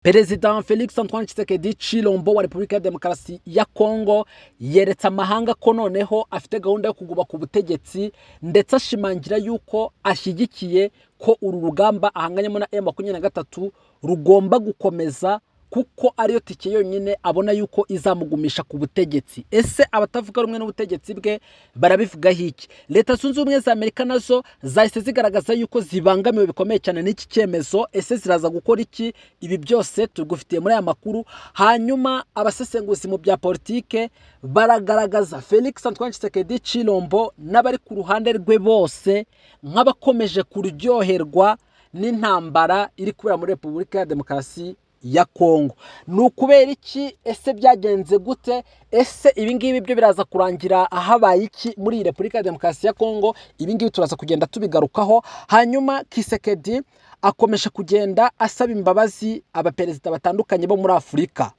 Perezida Felix Antoine Tshisekedi Tshilombo wa Repubulika ya Demokarasi ya Kongo yeretse amahanga ko noneho afite gahunda yo kuguma ku butegetsi, ndetse ashimangira yuko ashyigikiye ko uru rugamba ahanganyemo na M23 rugomba gukomeza, kuko ariyo tike yonyine abona yuko izamugumisha ku butegetsi. Ese abatavuga rumwe n'ubutegetsi bwe barabivuga hiki? Leta Zunze Ubumwe za Amerika nazo zahise zigaragaza yuko zibangamiwe bikomeye cyane n'iki cyemezo. Ese ziraza gukora iki? Ibi byose tugufitiye muri aya makuru. Hanyuma abasesenguzi mu bya politike baragaragaza Felix Antoine Tshisekedi Tshilombo n'abari ku ruhande rwe bose nk'abakomeje kuryoherwa n'intambara iri kubera muri Repubulika ya Demokarasi ya Kongo. Nukubera iki? Ese byagenze gute? Ese ibingibi byo biraza kurangira habaye iki muri Repubulika ya Demokarasi ya Kongo? Ibingibi turaza kugenda tubigarukaho. Hanyuma Tshisekedi akomeje kugenda asaba imbabazi abaperezida batandukanye bo muri Afurika.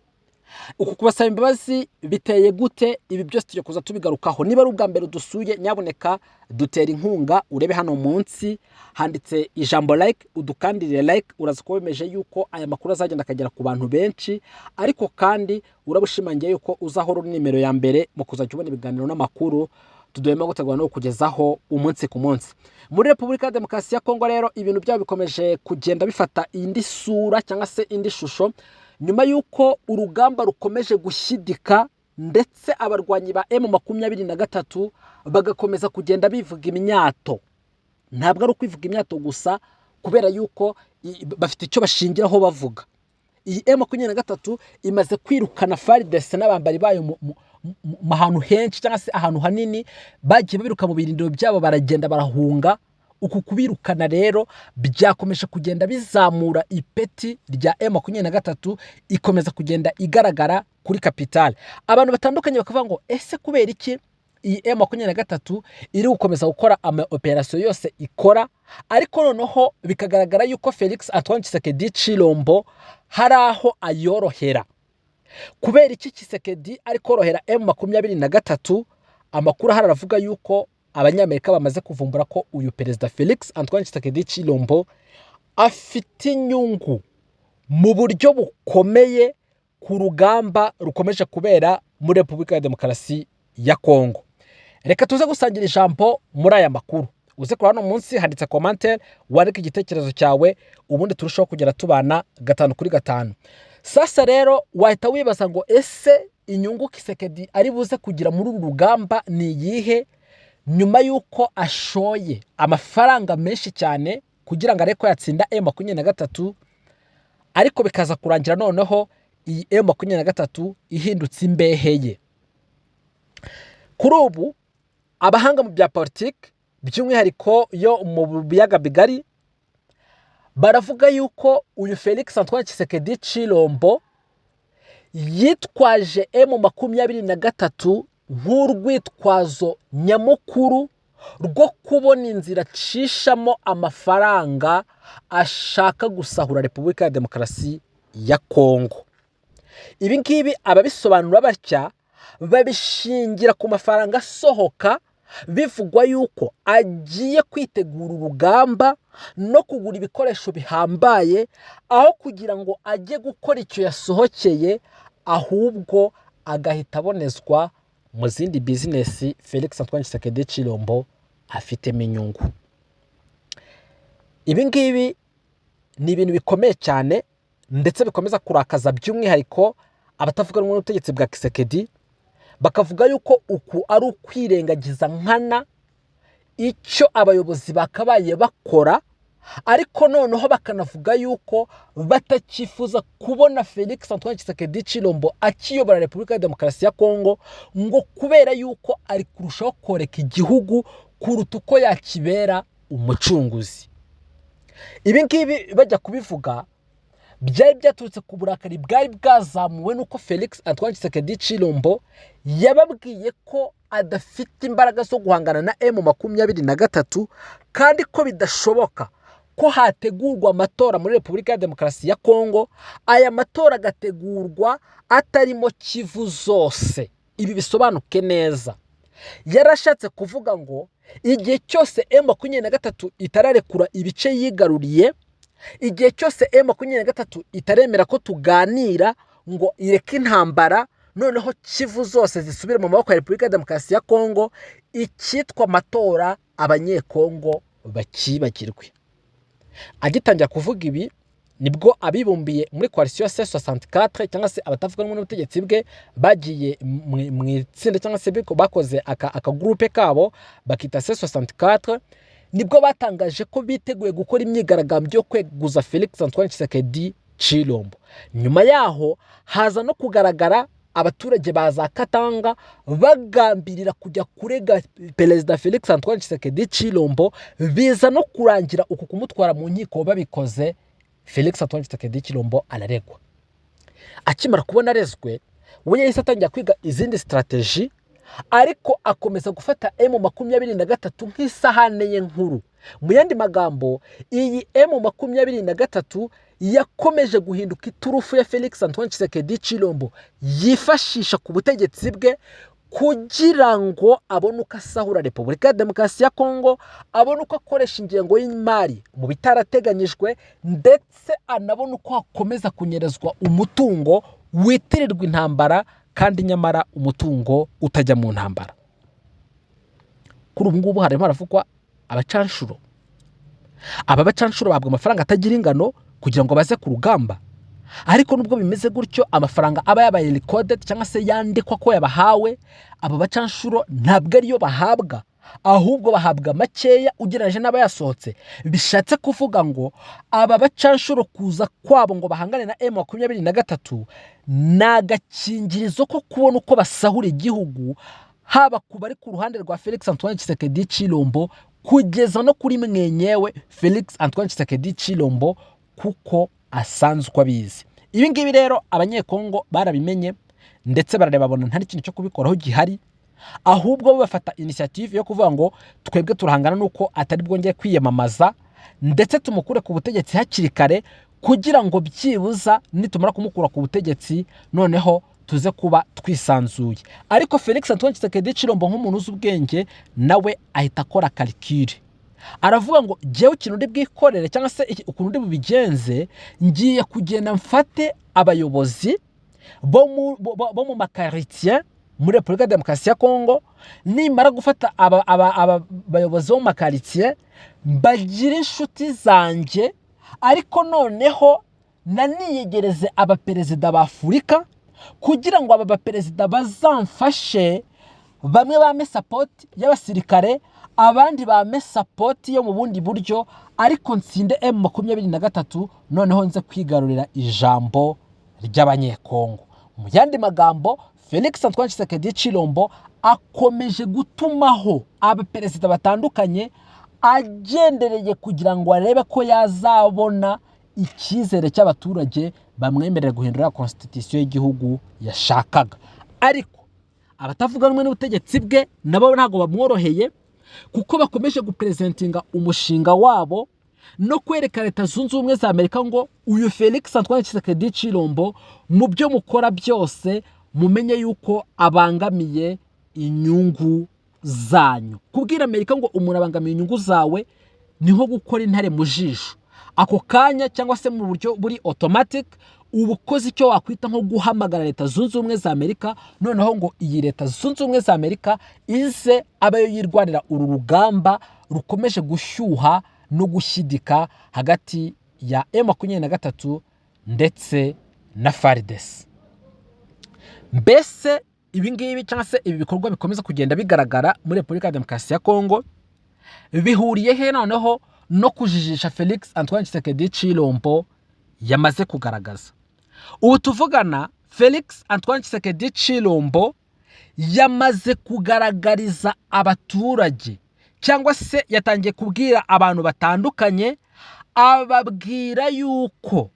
Uku kubasaba imbabazi biteye gute? Ibi byose tujye kuza tubigarukaho. Niba ari ubwa mbere dusuye, nyaboneka dutera inkunga, urebe hano munsi handitse ijambo like, udukandire like, uraza kubemeje yuko aya makuru azagenda akagera ku bantu benshi, ariko kandi urabushimangiye yuko uzahora nimero ya mbere mu kuzajya ubona ibiganiro n'amakuru tudoyema gutegura no kugezaho umunsi ku munsi. Muri Repubulika ya Demokarasi ya Kongo rero ibintu byabo bikomeje kugenda bifata indi sura cyangwa se indi shusho, nyuma yuko urugamba rukomeje gushyidika, ndetse abarwanyi ba M23 bagakomeza kugenda bivuga imyato. Ntabwo ari ukwivuga imyato gusa, kubera yuko bafite icyo bashingiraho bavuga. Iyi M23 imaze kwirukana FARDC n'abambari bayo mu hantu henshi cyangwa se ahantu hanini, bagiye biruka mu birindiro byabo baragenda barahunga. Uku kubirukana rero byakomeje kugenda bizamura ipeti rya M23, ikomeza kugenda igaragara kuri kapitale. Abantu batandukanye bakavuga ngo ese kubera iki iyi M23 iri gukomeza gukora ama operation yose ikora, ariko noneho bikagaragara yuko Felix Antoine Tshisekedi Tshilombo hari aho ayorohera. Kubera iki Tshisekedi ari korohera M23? Amakuru ahari aravuga yuko Abanyamerika bamaze kuvumbura ko uyu perezida Felix Antoine Tshisekedi Tshilombo afite inyungu mu buryo bukomeye ku rugamba rukomeje kubera muri Repubulika ya Demokarasi ya Kongo. Reka tuze gusangira ijambo muri aya makuru. Uze kuri hano munsi handitse commentaire, wandike igitekerezo cyawe, ubundi turushaho kugera tubana 5 kuri 5. Sasa rero wahita wibaza ngo ese inyungu Tshisekedi ari buze kugira muri uru rugamba ni iyihe, nyuma yuko ashoye amafaranga menshi cyane kugira ngo areko yatsinda M23, ariko bikaza kurangira noneho iyi M23 ihindutse imbeheye. Kuri ubu abahanga mu bya politiki by'umwihariko yo mu biyaga bigari baravuga yuko uyu Felix Antoine Tshisekedi Tshilombo yitwaje M23 nk'urwitwazo nyamukuru rwo kubona inzira acishamo amafaranga ashaka gusahura Repubulika ya Demokarasi ya Kongo. Ibi ngibi ababisobanura batya babishingira ku mafaranga asohoka, bivugwa yuko agiye kwitegura urugamba no kugura ibikoresho bihambaye, aho kugira ngo ajye gukora icyo yasohokeye, ahubwo agahita abonezwa mu zindi business Felix Antoine Tshisekedi Tshilombo afitemo inyungu. Ibi ngibi ni ibintu bikomeye cyane, ndetse bikomeza kurakaza by'umwihariko abatavuga rumwe n'ubutegetsi bwa Tshisekedi, bakavuga yuko uku ari ukwirengagiza nkana icyo abayobozi bakabaye bakora, ariko noneho bakanavuga yuko batakifuza kubona Felix Antoine Tshisekedi Tshilombo akiyobora Repubulika ya Demokarasi ya Kongo, ngo kubera yuko ari kurushaho koreka igihugu kuruta uko yakibera umucunguzi. Ibi ngibi bajya kubivuga byari byaturutse ku burakari bwari bwazamuwe nuko Felix Antoine Tshisekedi Tshilombo yababwiye ko adafite imbaraga zo guhangana na M23, kandi ko bidashoboka ko hategurwa amatora muri Repubulika ya Demokarasi ya Kongo, aya matora agategurwa atarimo Kivu zose. Ibi bisobanuke neza. Yarashatse kuvuga ngo igihe cyose M23 itararekura ibice yigaruriye, igihe cyose M23 itaremera ko tuganira ngo ireke intambara, noneho Kivu zose zisubire mu maboko ya Repubulika ya Demokarasi ya Kongo, icyitwa amatora abanyekongo bakibagirwe. Agitangira kuvuga ibi nibwo abibumbiye muri coalition C64 cyangwa se abatavuga n'ubutegetsi bwe bagiye mu itsinda cyangwa se bakoze aka groupe kabo bakita C64, nibwo batangaje ko biteguye gukora imyigaragambyo yo kweguza Felix Antoine Tshisekedi Tshilombo. Nyuma yaho haza no kugaragara abaturage baza Katanga bagambirira kujya kurega Perezida Felix Antoine Tshisekedi Tshilombo, biza no kurangira uku kumutwara mu nkiko babikoze. Felix Antoine Tshisekedi Tshilombo araregwa. Akimara kubona arezwe, we yahise atangira kwiga izindi strategy, ariko akomeza gufata M23 nk'isahane ye nkuru. Mu yandi magambo, iyi M23 yakomeje guhinduka iturufu ya Felix Antoine Tshisekedi Tshilombo yifashisha ku butegetsi bwe kugira ngo abone uko asahura Repubulika ya Demokarasi ya Kongo, abone uko akoresha ingengo y'imari mu bitarateganyijwe, ndetse anabona uko akomeza kunyerezwa umutungo witirirwa intambara kandi nyamara umutungo utajya mu ntambara. Kuri ubu ngubu harimo haravugwa abacanshuro. Aba bacanshuro bahabwa amafaranga atagira ingano kugira ngo baze ku rugamba, ariko nubwo bimeze gutyo amafaranga aba yabaye recorded cyangwa se yandikwa ko yabahawe, aba bacanshuro ntabwo ariyo bahabwa, ahubwo bahabwa makeya ugereranyije n'abayasohotse. Bishatse kuvuga ngo aba bacanshuro kuza kwabo ngo bahangane na M23 nagakingirizo ko kubona uko basahura igihugu, haba kubari ku ruhande rwa Felix Antoine Tshisekedi Tshilombo kugeza no kuri mwenyewe Felix Antoine Tshisekedi Tshilombo, kuko asanzwe abizi. Ibi ngibi rero abanyekongo barabimenye ndetse barareba babona nta kintu cyo kubikoraho gihari, ahubwo bafata initiative yo kuvuga ngo twebwe turahangana nuko atari bwongeye kwiyamamaza ndetse tumukure ku butegetsi hakiri kare, kugira ngo byibuza nitumara kumukura ku butegetsi noneho tuze kuba twisanzuye. Ariko Felix Antoine Tshisekedi Tshilombo nk'umuntu uzi ubwenge nawe ahita akora calcul. Aravuga ngo jewe ikintu ndi bwikorere cyangwa se ukuntu ndi bubigenze, ngiye kugenda mfate abayobozi bo mu makaritier muri Repubulika ya Demokarasi ya Kongo, nimara gufata abayobozi bo mu makaritier bagira inshuti zanjye, ariko noneho naniyegereze abaperezida ba Afurika kugira ngo aba baperezida bazamfashe, bamwe bame support y'abasirikare, abandi bame support yo mu bundi buryo, ariko nsinde M23 noneho nze kwigarurira ijambo ry'abanyekongo. Mu yandi magambo, Felix Antoine Tshisekedi Tshilombo akomeje gutumaho abaperezida batandukanye agendereye kugira ngo arebe ko yazabona icyizere cy'abaturage bamwemerera guhindura constitution y'igihugu yashakaga. Ariko abatavuga rumwe n'ubutegetsi bwe nabo ntago bamworoheye, kuko bakomeje gupresentinga umushinga wabo no kwereka Leta Zunze Ubumwe za Amerika ngo uyu Felix Antoine Tshisekedi Tshilombo mu byo mukora byose mumenye yuko abangamiye inyungu zanyu. Kubwira Amerika ngo umuntu abangamiye inyungu zawe ni nko gukora intare mu jisho. Ako kanya cyangwa se mu buryo buri automatic ubukozi icyo wakwita nko guhamagara Leta Zunze Ubumwe za Amerika, noneho ngo iyi Leta Zunze Ubumwe za Amerika ize abayo yirwanira uru rugamba rukomeje gushyuha no gushyidika hagati ya M23 ndetse na FARDC. Mbese ibi ngibi cyangwa se ibi bikorwa bikomeza kugenda bigaragara muri Repubulika ya Demokarasi ya Kongo bihuriye he noneho no kujijisha Felix Antoine Tshisekedi Tshilombo yamaze kugaragaza. Ubu tuvugana Felix Antoine Tshisekedi Tshilombo yamaze kugaragariza abaturage cyangwa se yatangiye kubwira abantu batandukanye, ababwira yuko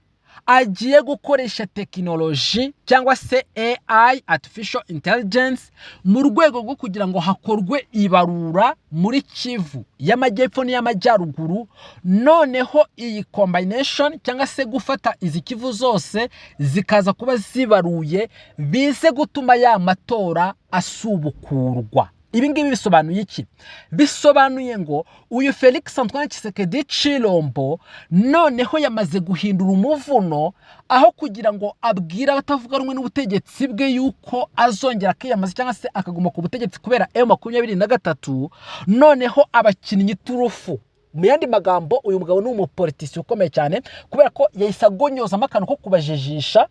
agiye gukoresha tekinoloji cyangwa se AI, artificial intelligence, mu rwego rwo kugira ngo hakorwe ibarura muri Kivu y'amajyepfo n'iy'amajyaruguru, noneho iyi combination cyangwa se gufata izi Kivu zose zikaza kuba zibaruye bize gutuma ya matora asubukurwa. Ibi ngibi bisobanuye iki? Bisobanuye ngo uyu Felix Antoine Tshisekedi Tshilombo noneho yamaze guhindura umuvuno, aho kugira ngo abwire abatavuga rumwe n'ubutegetsi bwe yuko azongera akiyamaza cyangwa se akaguma ku butegetsi kubera M23, noneho abakinnyi turufu. Mu yandi magambo, uyu mugabo ni umupolitisi ukomeye cyane kubera ko yahise agonyozamo akantu ko kubajijisha,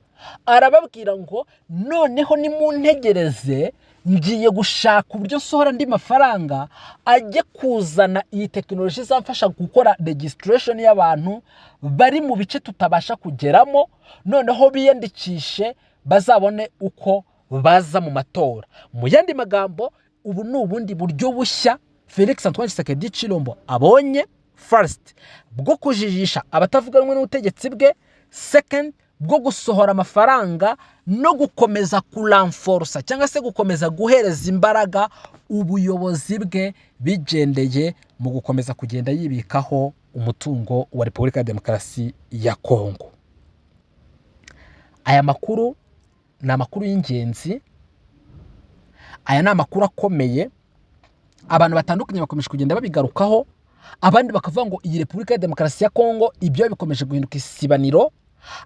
arababwira ngo noneho nimuntegereze, ngiye gushaka uburyo nsohora andi mafaranga ajye kuzana iyi tekinoloji izamfasha gukora registration y'abantu bari mu bice tutabasha kugeramo, noneho biyandikishe bazabone uko baza mu matora. Mu yandi magambo, ubu ni ubundi buryo bushya Felix Antoine Tshisekedi Tshilombo abonye, first bwo kujijisha abatavuga rumwe n'ubutegetsi bwe, second bwo gusohora amafaranga no gukomeza kuranforsa cyangwa se gukomeza guhereza imbaraga ubuyobozi bwe bigendeye mu gukomeza kugenda yibikaho umutungo wa Repubulika ya Demokarasi ya Kongo. Aya makuru ni amakuru y'ingenzi, aya ni amakuru akomeye, abantu batandukanye bakomeje kugenda babigarukaho, abandi bakavuga ngo iyi Repubulika ya Demokarasi ya Kongo ibyo bikomeje guhinduka isibaniro,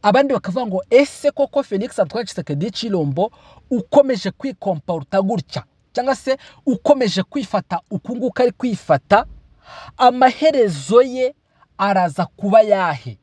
abandi bakavuga ngo ese koko Felix Antoine Tshisekedi Tshilombo ukomeje kwikomporta gutya cyangwa se ukomeje kwifata ukunguka ari kwifata, amaherezo ye araza kuba yahe?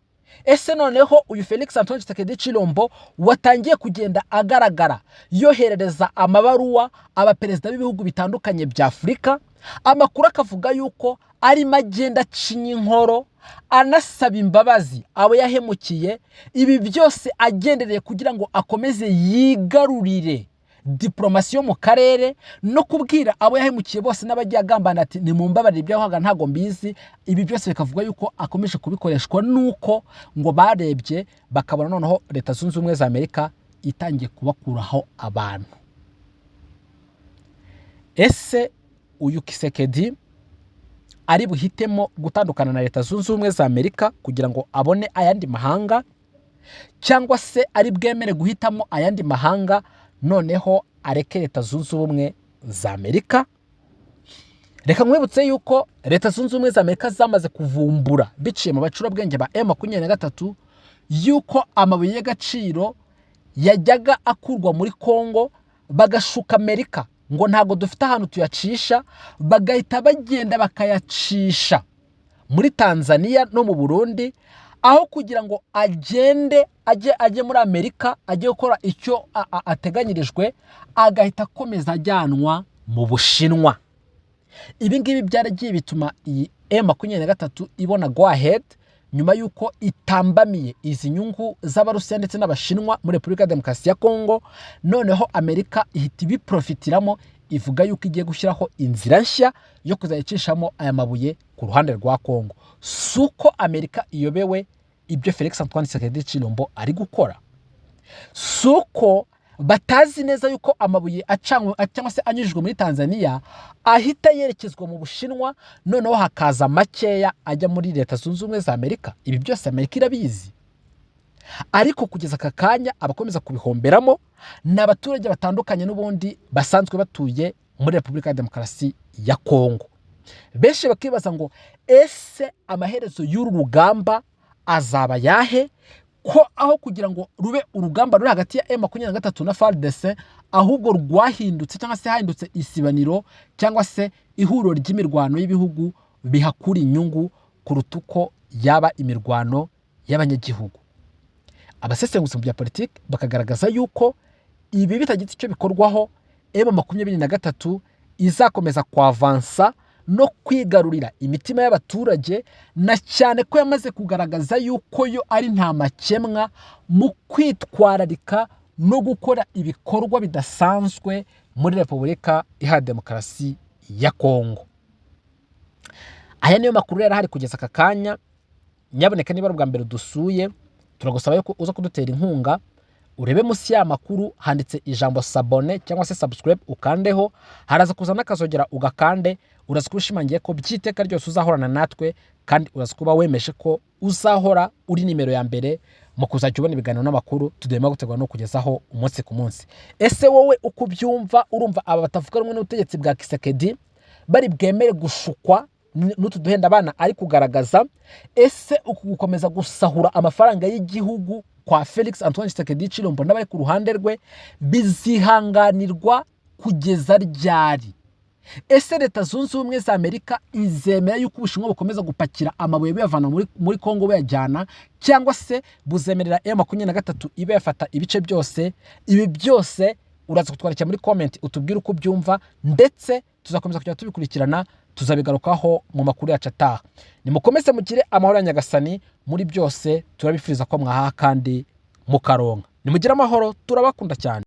Ese noneho uyu Felix Antoine Tshisekedi Tshilombo watangiye kugenda agaragara yoherereza amabaruwa abaperezida b'ibihugu bitandukanye bya Afurika, amakuru akavuga yuko ari magenda cinya inkoro, anasaba imbabazi abo yahemukiye, ibi byose agendereye kugira ngo akomeze yigarurire diplomasi yo mu karere no kubwira abo yahemukiye bose n'abagiye agambana ati ni mumbabarire ibyahoga ntago mbizi. Ibi byose bikavuga yuko akomeje kubikoreshwa nuko ngo barebye bakabona noneho Leta Zunze Ubumwe za Amerika itangiye kubakuraho abantu. Ese uyu Tshisekedi ari buhitemo gutandukana na Leta Zunze Ubumwe za Amerika kugira ngo abone ayandi mahanga, cyangwa se ari bwemere guhitamo ayandi mahanga noneho areke Leta Zunze Ubumwe za Amerika? Reka mwibutse yuko Leta Zunze Ubumwe za Amerika zamaze kuvumbura biciye mu bacurabwenge ba M23 yuko amabuye y'agaciro yajyaga akurwa muri Kongo bagashuka Amerika ngo ntago dufite ahantu tuyacisha, bagahita bagenda bakayacisha muri Tanzania no mu Burundi, aho kugira ngo agende ajye muri Amerika ajye gukora icyo ateganyirijwe, agahita akomeza ajyanwa mu Bushinwa. Ibi ngibi byaragiye bituma iyi M23 ibona go ahead nyuma yuko itambamiye izi nyungu z'Abarusiya ndetse n'Abashinwa muri Repubulika ya Demokarasi ya Kongo. Noneho Amerika ihita ibiprofitiramo, ivuga yuko igiye gushyiraho inzira nshya yo kuzayicishamo aya mabuye ku ruhande rwa Kongo. Suko Amerika iyobewe ibyo Felix Antoine Tshisekedi Tshilombo ari gukora, suko batazi neza yuko amabuye acanywe cyangwa se anyujijwe muri Tanzania ahita yerekezwa mu Bushinwa, noneho hakaza makeya ajya muri Leta Zunze Ubumwe za Amerika. Ibi byose Amerika irabizi, ariko kugeza aka kanya abakomeza kubihomberamo n'abaturage batandukanye n'ubundi basanzwe batuye muri Repubulika ya Demokarasi ya Kongo. Benshi bakibaza ngo ese amaherezo y'uru rugamba azaba yahe, ko aho kugira ngo rube urugamba ruri hagati ya M23 na FARDC ahubwo rwahindutse cyangwa se hahindutse isibaniro cyangwa se ihuriro ry'imirwano y'ibihugu bihakura inyungu kuruta uko yaba imirwano y'abanyagihugu. Abasesenguzi mu bya politiki bakagaragaza yuko ibi bitagize icyo bikorwaho, M23 izakomeza kwavansa no kwigarurira imitima y'abaturage, na cyane ko yamaze kugaragaza yuko yo ari nta makemwa mu kwitwararika no gukora ibikorwa bidasanzwe muri Repubulika ya Demokarasi ya Kongo. Aya niyo makuru yari hari kugeza aka kanya. Nyaboneka niba bwa mbere dusuye, turagusaba yuko uza kudutera inkunga, urebe munsi ya makuru handitse ijambo sabone cyangwa se subscribe, ukandeho, haraza kuzana akazogera ugakande. Uraza kubishimangiye ko byiteka ryose uzahorana natwe, kandi uraza kuba wemeje ko uzahora uri nimero ya mbere mu kuzajya ubona ibiganiro n'amakuru tudema gutegura no kugezaho umunsi ku munsi. Ese wowe uko ubyumva, urumva aba batavuga rumwe n'ubutegetsi bwa Kisekedi bari bwemere gushukwa n'utu duhenda abana ari kugaragaza? Ese uku gukomeza gusahura amafaranga y'igihugu kwa Felix Antoine Tshisekedi Tshilombo n'abari ku ruhande rwe bizihanganirwa kugeza ryari? Ese Leta Zunze Ubumwe za Amerika izemera yuko Ubushinwa bukomeza gupakira amabuye buyavana muri Kongo buyajyana, cyangwa se buzemerera M23 ibe yafata ibice byose? Ibi byose uraza kutwandikira muri comment utubwire uko byumva, ndetse tuzakomeza kujya tubikurikirana, tuzabigarukaho mu makuru yacu ataha. Nimukomeze mugire amahoro ya Nyagasani muri byose, turabifuriza ko mwahaha kandi mukaronka. Nimugire amahoro, turabakunda cyane.